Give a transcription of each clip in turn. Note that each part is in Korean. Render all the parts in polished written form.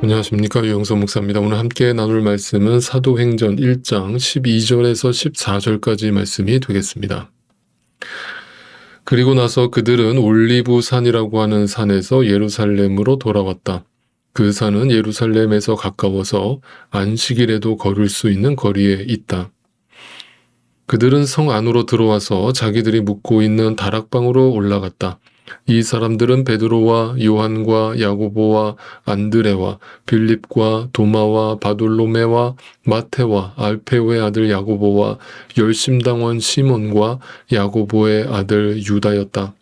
안녕하십니까, 유영선 목사입니다. 오늘 함께 나눌 말씀은 사도행전 1장 12절에서 14절까지 말씀이 되겠습니다. 그리고 나서 그들은 올리브 산이라고 하는 산에서 예루살렘으로 돌아왔다. 그 산은 예루살렘에서 가까워서 안식일에도 걸을 수 있는 거리에 있다. 그들은 성 안으로 들어와서 자기들이 묵고 있는 다락방으로 올라갔다. 이 사람들은 베드로와 요한과 야고보와 안드레와 빌립과 도마와 바돌로메와 마테와 알페오의 아들 야고보와 열심당원 시몬과 야고보의 아들 유다였다.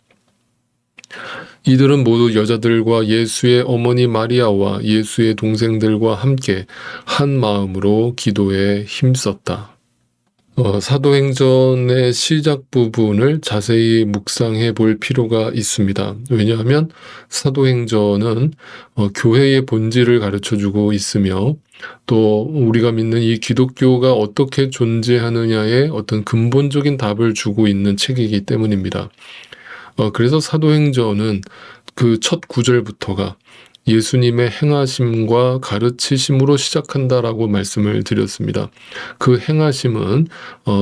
이들은 모두 여자들과 예수의 어머니 마리아와 예수의 동생들과 함께 한 마음으로 기도에 힘썼다. 사도행전의 시작 부분을 자세히 묵상해 볼 필요가 있습니다. 왜냐하면 사도행전은 교회의 본질을 가르쳐주고 있으며 또 우리가 믿는 이 기독교가 어떻게 존재하느냐에 어떤 근본적인 답을 주고 있는 책이기 때문입니다. 그래서 사도행전은 그 첫 구절부터가 예수님의 행하심과 가르치심으로 시작한다라고 말씀을 드렸습니다. 그 행하심은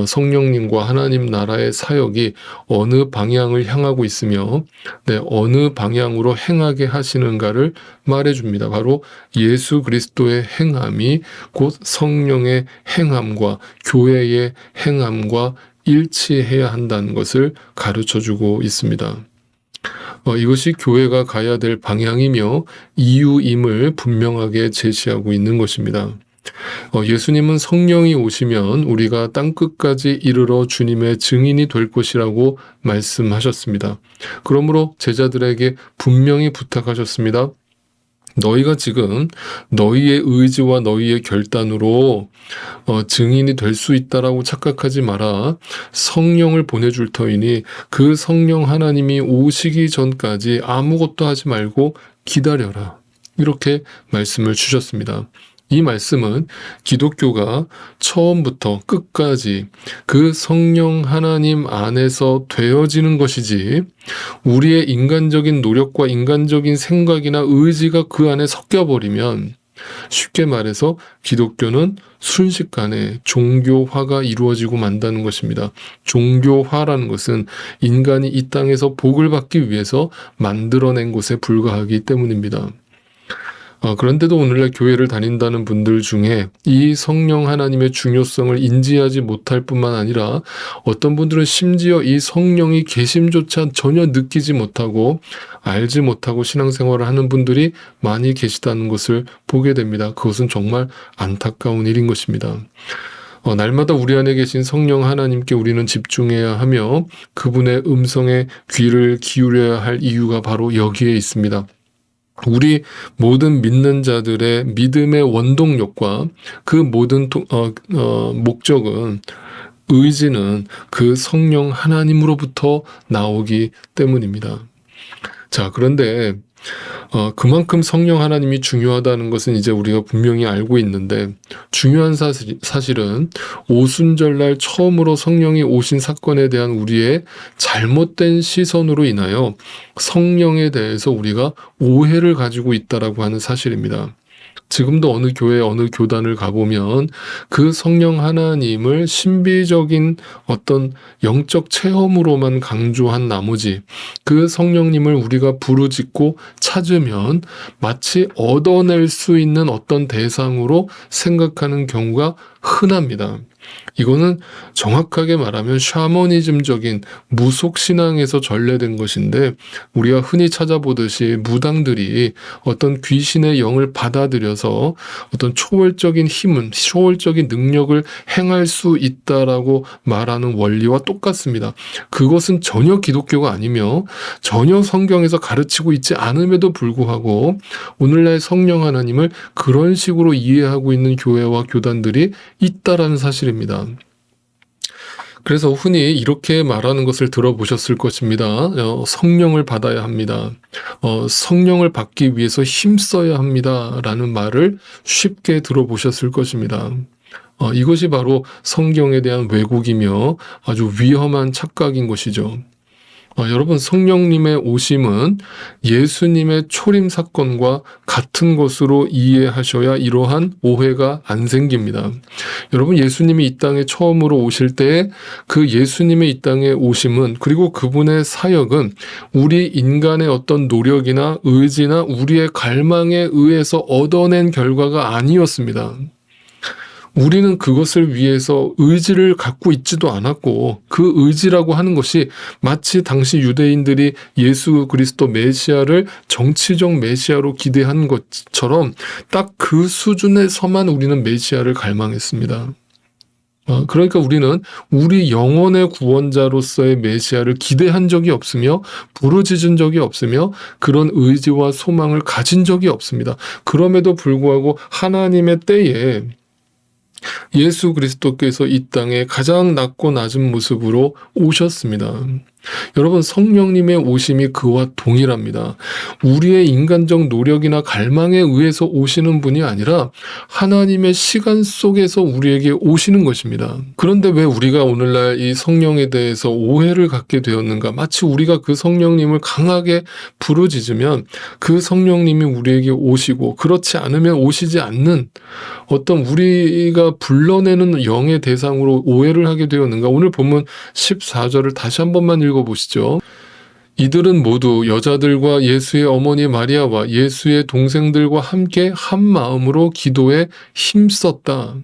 성령님과 하나님 나라의 사역이 어느 방향을 향하고 있으며 어느 방향으로 행하게 하시는가를 말해줍니다. 바로 예수 그리스도의 행함이 곧 성령의 행함과 교회의 행함과 일치해야 한다는 것을 가르쳐주고 있습니다. 이것이 교회가 가야 될 방향이며 이유임을 분명하게 제시하고 있는 것입니다. 예수님은 성령이 오시면 우리가 땅끝까지 이르러 주님의 증인이 될 것이라고 말씀하셨습니다. 그러므로 제자들에게 분명히 부탁하셨습니다. 너희가 지금 너희의 의지와 너희의 결단으로 증인이 될 수 있다라고 착각하지 마라. 성령을 보내줄 터이니 그 성령 하나님이 오시기 전까지 아무것도 하지 말고 기다려라. 이렇게 말씀을 주셨습니다. 이 말씀은 기독교가 처음부터 끝까지 그 성령 하나님 안에서 되어지는 것이지 우리의 인간적인 노력과 인간적인 생각이나 의지가 그 안에 섞여버리면 쉽게 말해서 기독교는 순식간에 종교화가 이루어지고 만다는 것입니다. 종교화라는 것은 인간이 이 땅에서 복을 받기 위해서 만들어낸 것에 불과하기 때문입니다. 그런데도 오늘날 교회를 다닌다는 분들 중에 이 성령 하나님의 중요성을 인지하지 못할 뿐만 아니라 어떤 분들은 심지어 이 성령이 계심조차 전혀 느끼지 못하고 알지 못하고 신앙생활을 하는 분들이 많이 계시다는 것을 보게 됩니다. 그것은 정말 안타까운 일인 것입니다. 날마다 우리 안에 계신 성령 하나님께 우리는 집중해야 하며 그분의 음성에 귀를 기울여야 할 이유가 바로 여기에 있습니다. 우리 모든 믿는 자들의 믿음의 원동력과 그 모든 목적은 의지는 그 성령 하나님으로부터 나오기 때문입니다. 자, 그런데 그만큼 성령 하나님이 중요하다는 것은 이제 우리가 분명히 알고 있는데 중요한 사실은 오순절날 처음으로 성령이 오신 사건에 대한 우리의 잘못된 시선으로 인하여 성령에 대해서 우리가 오해를 가지고 있다라고 하는 사실입니다. 지금도 어느 교회, 어느 교단을 가보면 그 성령 하나님을 신비적인 어떤 영적 체험으로만 강조한 나머지 그 성령님을 우리가 부르짖고 찾으면 마치 얻어낼 수 있는 어떤 대상으로 생각하는 경우가 흔합니다. 이거는 정확하게 말하면 샤머니즘적인 무속신앙에서 전래된 것인데 우리가 흔히 찾아보듯이 무당들이 어떤 귀신의 영을 받아들여서 어떤 초월적인 힘은 초월적인 능력을 행할 수 있다라고 말하는 원리와 똑같습니다. 그것은 전혀 기독교가 아니며 전혀 성경에서 가르치고 있지 않음에도 불구하고 오늘날 성령 하나님을 그런 식으로 이해하고 있는 교회와 교단들이 있다라는 사실입니다. 그래서 흔히 이렇게 말하는 것을 들어보셨을 것입니다. 성령을 받아야 합니다. 성령을 받기 위해서 힘써야 합니다. 라는 말을 쉽게 들어보셨을 것입니다. 이것이 바로 성경에 대한 왜곡이며 아주 위험한 착각인 것이죠. 여러분, 성령님의 오심은 예수님의 초림 사건과 같은 것으로 이해하셔야 이러한 오해가 안 생깁니다. 여러분, 예수님이 이 땅에 처음으로 오실 때에 그 예수님의 이 땅에 오심은, 그리고 그분의 사역은 우리 인간의 어떤 노력이나 의지나 우리의 갈망에 의해서 얻어낸 결과가 아니었습니다. 우리는 그것을 위해서 의지를 갖고 있지도 않았고, 그 의지라고 하는 것이 마치 당시 유대인들이 예수 그리스도 메시아를 정치적 메시아로 기대한 것처럼 딱 그 수준에서만 우리는 메시아를 갈망했습니다. 그러니까 우리는 우리 영혼의 구원자로서의 메시아를 기대한 적이 없으며 부르짖은 적이 없으며 그런 의지와 소망을 가진 적이 없습니다. 그럼에도 불구하고 하나님의 때에 예수 그리스도께서 이 땅에 가장 낮고 낮은 모습으로 오셨습니다. 여러분, 성령님의 오심이 그와 동일합니다. 우리의 인간적 노력이나 갈망에 의해서 오시는 분이 아니라 하나님의 시간 속에서 우리에게 오시는 것입니다. 그런데 왜 우리가 오늘날 이 성령에 대해서 오해를 갖게 되었는가? 마치 우리가 그 성령님을 강하게 부르짖으면 그 성령님이 우리에게 오시고, 그렇지 않으면 오시지 않는 어떤 우리가 불러내는 영의 대상으로 오해를 하게 되었는가? 오늘 본문 14절을 다시 한 번만 읽어보시죠. 이들은 모두 여자들과 예수의 어머니 마리아와 예수의 동생들과 함께 한 마음으로 기도에 힘썼다.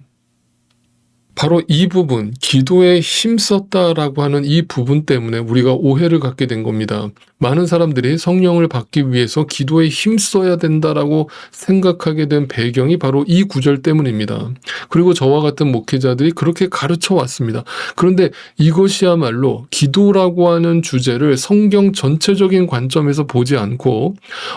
바로 이 부분, 기도에 힘썼다라고 하는 이 부분 때문에 우리가 오해를 갖게 된 겁니다. 많은 사람들이 성령을 받기 위해서 기도에 힘써야 된다라고 생각하게 된 배경이 바로 이 구절 때문입니다. 그리고 저와 같은 목회자들이 그렇게 가르쳐 왔습니다. 그런데 이것이야말로 기도라고 하는 주제를 성경 전체적인 관점에서 보지 않고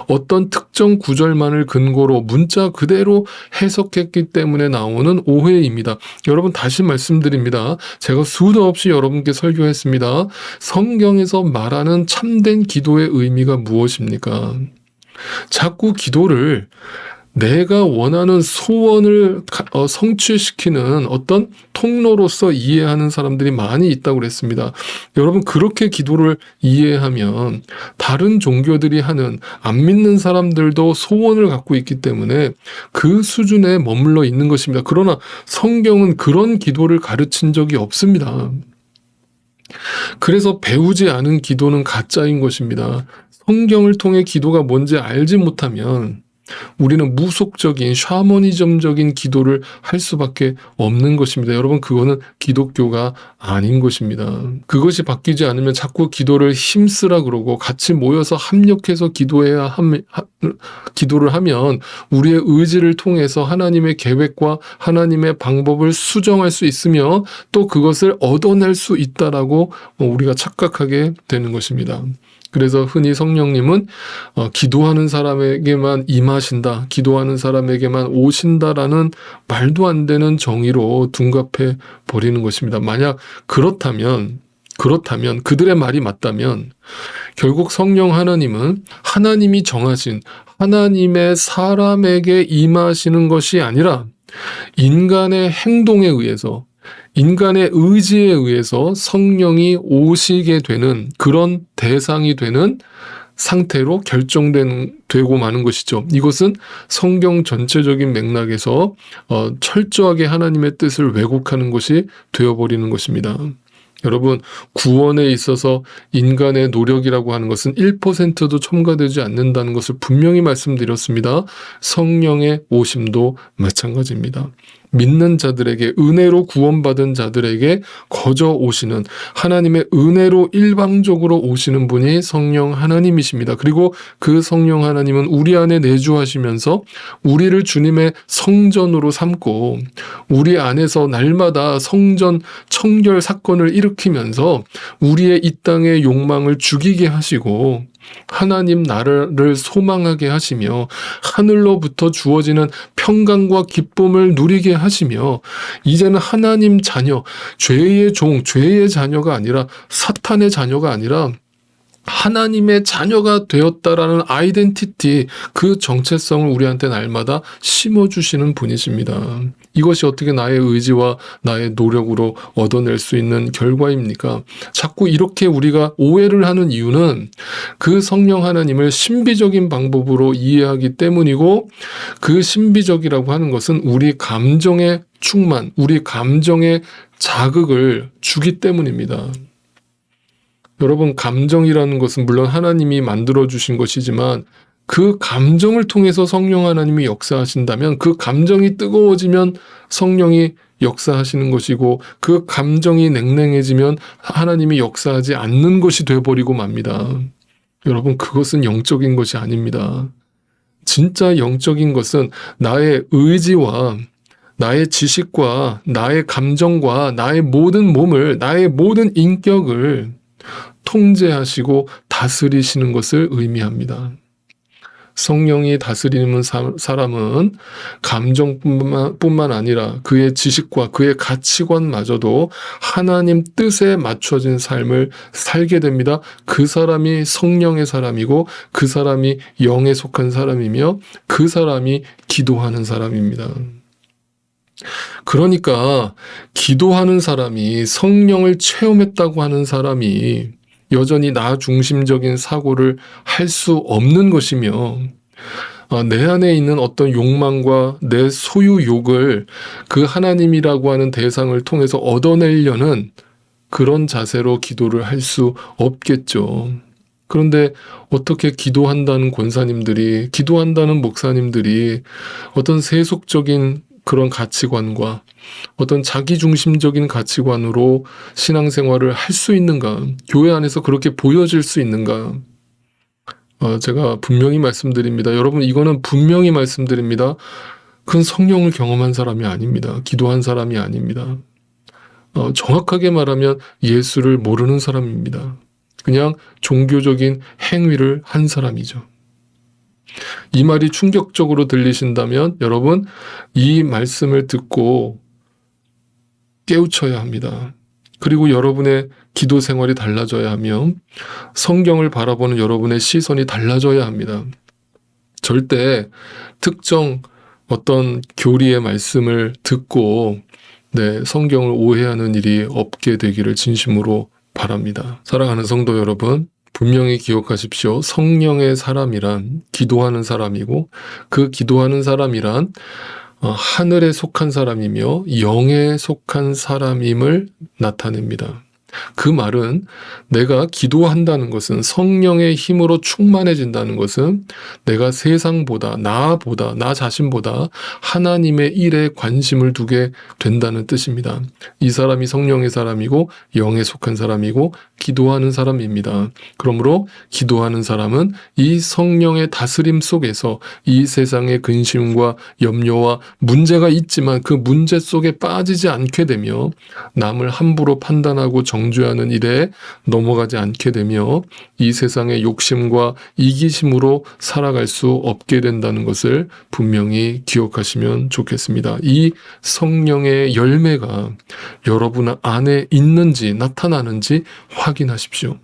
어떤 특정 구절만을 근거로 문자 그대로 해석했기 때문에 나오는 오해입니다. 여러분, 다시 말씀드립니다. 제가 수도 없이 여러분께 설교했습니다. 성경에서 말하는 참된 기도의 의미가 무엇입니까? 자꾸 기도를 내가 원하는 소원을 성취시키는 어떤 통로로서 이해하는 사람들이 많이 있다고 그랬습니다. 여러분, 그렇게 기도를 이해하면 다른 종교들이 하는, 안 믿는 사람들도 소원을 갖고 있기 때문에 그 수준에 머물러 있는 것입니다. 그러나 성경은 그런 기도를 가르친 적이 없습니다. 그래서 배우지 않은 기도는 가짜인 것입니다. 성경을 통해 기도가 뭔지 알지 못하면 우리는 무속적인 샤머니즘적인 기도를 할 수밖에 없는 것입니다. 여러분, 그거는 기독교가 아닌 것입니다. 그것이 바뀌지 않으면 자꾸 기도를 힘쓰라 그러고 같이 모여서 합력해서 기도를 하면 우리의 의지를 통해서 하나님의 계획과 하나님의 방법을 수정할 수 있으며 또 그것을 얻어낼 수 있다라고 우리가 착각하게 되는 것입니다. 그래서 흔히 성령님은 기도하는 사람에게만 임하신다, 기도하는 사람에게만 오신다라는 말도 안 되는 정의로 둔갑해 버리는 것입니다. 만약 그렇다면 그들의 말이 맞다면 결국 성령 하나님은 하나님이 정하신 하나님의 사람에게 임하시는 것이 아니라 인간의 행동에 의해서, 인간의 의지에 의해서 성령이 오시게 되는 그런 대상이 되는 상태로 결정되고 마는 것이죠. 이것은 성경 전체적인 맥락에서 철저하게 하나님의 뜻을 왜곡하는 것이 되어버리는 것입니다. 여러분, 구원에 있어서 인간의 노력이라고 하는 것은 1%도 첨가되지 않는다는 것을 분명히 말씀드렸습니다. 성령의 오심도 마찬가지입니다. 믿는 자들에게, 은혜로 구원받은 자들에게 거저 오시는, 하나님의 은혜로 일방적으로 오시는 분이 성령 하나님이십니다. 그리고 그 성령 하나님은 우리 안에 내주하시면서 우리를 주님의 성전으로 삼고 우리 안에서 날마다 성전 청결 사건을 일으키면서 우리의 이 땅의 욕망을 죽이게 하시고 하나님 나라를 소망하게 하시며 하늘로부터 주어지는 평강과 기쁨을 누리게 하시며 이제는 하나님 자녀, 죄의 종, 죄의 자녀가 아니라 사탄의 자녀가 아니라 하나님의 자녀가 되었다라는 아이덴티티, 그 정체성을 우리한테 날마다 심어주시는 분이십니다. 이것이 어떻게 나의 의지와 나의 노력으로 얻어낼 수 있는 결과입니까? 자꾸 이렇게 우리가 오해를 하는 이유는 그 성령 하나님을 신비적인 방법으로 이해하기 때문이고, 그 신비적이라고 하는 것은 우리 감정의 충만, 우리 감정의 자극을 주기 때문입니다. 여러분, 감정이라는 것은 물론 하나님이 만들어주신 것이지만 그 감정을 통해서 성령 하나님이 역사하신다면, 그 감정이 뜨거워지면 성령이 역사하시는 것이고, 그 감정이 냉랭해지면 하나님이 역사하지 않는 것이 되어버리고 맙니다. 여러분, 그것은 영적인 것이 아닙니다. 진짜 영적인 것은 나의 의지와 나의 지식과 나의 감정과 나의 모든 몸을, 나의 모든 인격을 통제하시고 다스리시는 것을 의미합니다. 성령이 다스리는 사람은 감정뿐만 아니라 그의 지식과 그의 가치관마저도 하나님 뜻에 맞춰진 삶을 살게 됩니다. 그 사람이 성령의 사람이고, 그 사람이 영에 속한 사람이며, 그 사람이 기도하는 사람입니다. 그러니까 기도하는 사람이, 성령을 체험했다고 하는 사람이 여전히 나 중심적인 사고를 할 수 없는 것이며, 내 안에 있는 어떤 욕망과 내 소유욕을 그 하나님이라고 하는 대상을 통해서 얻어내려는 그런 자세로 기도를 할 수 없겠죠. 그런데 어떻게 기도한다는 권사님들이, 기도한다는 목사님들이 어떤 세속적인 그런 가치관과 어떤 자기중심적인 가치관으로 신앙생활을 할 수 있는가? 교회 안에서 그렇게 보여질 수 있는가? 제가 분명히 말씀드립니다. 여러분, 이거는 분명히 말씀드립니다. 그건 성령을 경험한 사람이 아닙니다. 기도한 사람이 아닙니다. 정확하게 말하면 예수를 모르는 사람입니다. 그냥 종교적인 행위를 한 사람이죠. 이 말이 충격적으로 들리신다면 여러분, 이 말씀을 듣고 깨우쳐야 합니다. 그리고 여러분의 기도 생활이 달라져야 하며 성경을 바라보는 여러분의 시선이 달라져야 합니다. 절대 특정 어떤 교리의 말씀을 듣고 성경을 오해하는 일이 없게 되기를 진심으로 바랍니다. 사랑하는 성도 여러분, 분명히 기억하십시오. 성령의 사람이란 기도하는 사람이고, 그 기도하는 사람이란 하늘에 속한 사람이며 영에 속한 사람임을 나타냅니다. 그 말은 내가 기도한다는 것은, 성령의 힘으로 충만해진다는 것은 내가 세상보다, 나보다, 나 자신보다 하나님의 일에 관심을 두게 된다는 뜻입니다. 이 사람이 성령의 사람이고 영에 속한 사람이고 기도하는 사람입니다. 그러므로 기도하는 사람은 이 성령의 다스림 속에서 이 세상의 근심과 염려와 문제가 있지만 그 문제 속에 빠지지 않게 되며, 남을 함부로 판단하고 정죄하는 일에 넘어가지 않게 되며, 이 세상의 욕심과 이기심으로 살아갈 수 없게 된다는 것을 분명히 기억하시면 좋겠습니다. 이 성령의 열매가 여러분 안에 있는지 나타나는지 확인하십시오.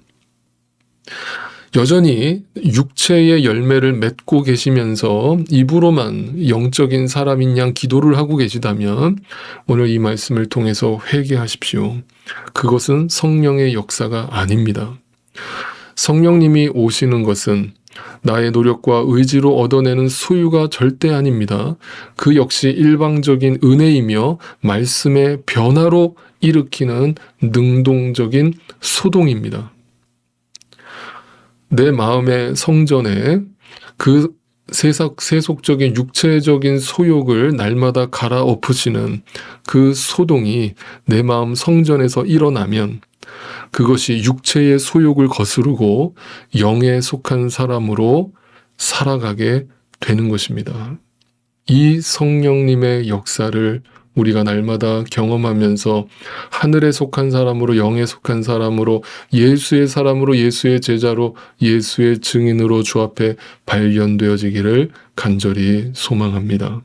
여전히 육체의 열매를 맺고 계시면서 입으로만 영적인 사람인 양 기도를 하고 계시다면 오늘 이 말씀을 통해서 회개하십시오. 그것은 성령의 역사가 아닙니다. 성령님이 오시는 것은 나의 노력과 의지로 얻어내는 소유가 절대 아닙니다. 그 역시 일방적인 은혜이며 말씀의 변화로 일으키는 능동적인 소동입니다. 내 마음의 성전에 그 세속적인 육체적인 소욕을 날마다 갈아엎으시는 그 소동이 내 마음 성전에서 일어나면 그것이 육체의 소욕을 거스르고 영에 속한 사람으로 살아가게 되는 것입니다. 이 성령님의 역사를 우리가 날마다 경험하면서 하늘에 속한 사람으로, 영에 속한 사람으로, 예수의 사람으로, 예수의 제자로, 예수의 증인으로 주 앞에 발견되어지기를 간절히 소망합니다.